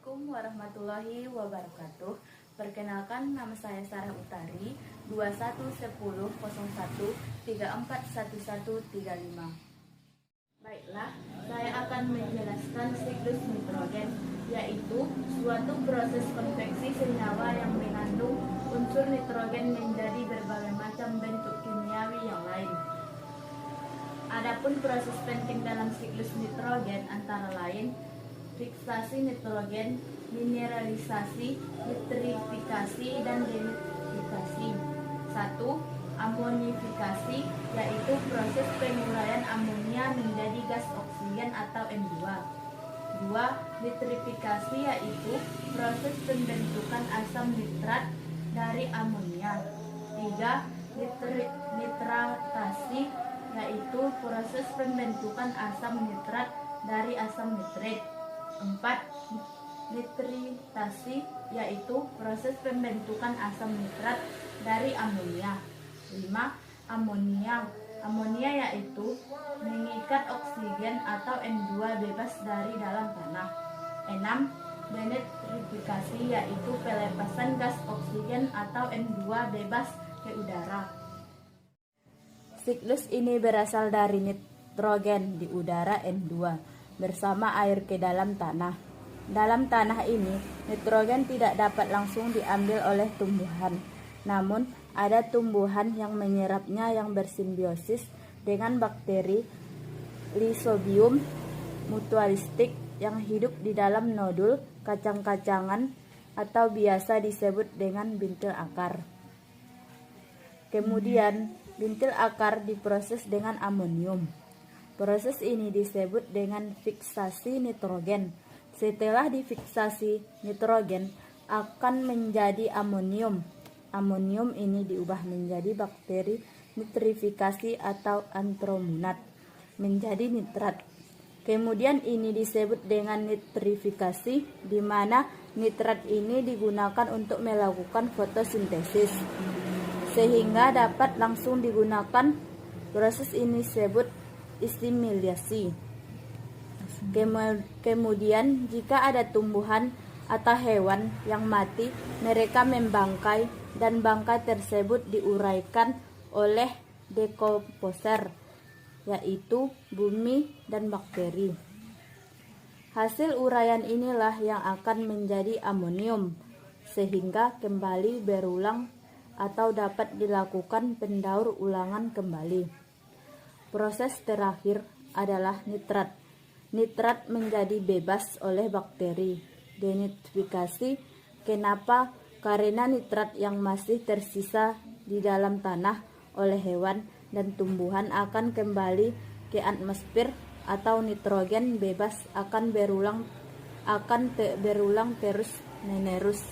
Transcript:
Assalamualaikum warahmatullahi wabarakatuh. Perkenalkan, nama saya Sarah Utari, 211001341135. Baiklah, saya akan menjelaskan siklus nitrogen, yaitu suatu proses konveksi senyawa yang mengandung unsur nitrogen menjadi berbagai macam bentuk kimiawi yang lain. Adapun proses penting dalam siklus nitrogen antara lain fiksasi nitrogen, mineralisasi, nitrifikasi, dan denitrifikasi. 1. Amonifikasi, yaitu proses penguraian amonia menjadi gas oksigen atau N2. 2. Nitrifikasi, yaitu proses pembentukan asam nitrat dari amonia. 3. Nitratasi, yaitu proses pembentukan asam nitrat dari asam nitrit. 4. Nitritasi, yaitu proses pembentukan asam nitrat dari amonia. 5. Amonia yaitu mengikat oksigen atau N2 bebas dari dalam tanah. 6. Denitrifikasi, yaitu pelepasan gas oksigen atau N2 bebas ke udara. Siklus ini berasal dari nitrogen di udara N2 bersama air ke dalam tanah. Dalam tanah ini, nitrogen tidak dapat langsung diambil oleh tumbuhan. Namun, ada tumbuhan yang menyerapnya yang bersimbiosis dengan bakteri Rhizobium mutualistic yang hidup di dalam nodul kacang-kacangan atau biasa disebut dengan bintil akar. Kemudian, bintil akar diproses dengan amonium. Proses ini disebut dengan fiksasi nitrogen. Setelah difiksasi, nitrogen akan menjadi amonium. Amonium ini diubah menjadi bakteri nitrifikasi atau antromunat menjadi nitrat. Kemudian ini disebut dengan nitrifikasi, di mana nitrat ini digunakan untuk melakukan fotosintesis sehingga dapat langsung digunakan. Proses ini disebut asimilasi. Kemudian jika ada tumbuhan atau hewan yang mati, mereka membangkai dan bangkai tersebut diuraikan oleh dekomposer, yaitu bumi dan bakteri. Hasil uraian inilah yang akan menjadi amonium, sehingga kembali berulang atau dapat dilakukan pendaur ulangan kembali. Proses terakhir adalah nitrat. Nitrat menjadi bebas oleh bakteri. Denitrifikasi. Kenapa? Karena nitrat yang masih tersisa di dalam tanah oleh hewan dan tumbuhan akan kembali ke atmosfer, atau nitrogen bebas akan berulang terus menerus.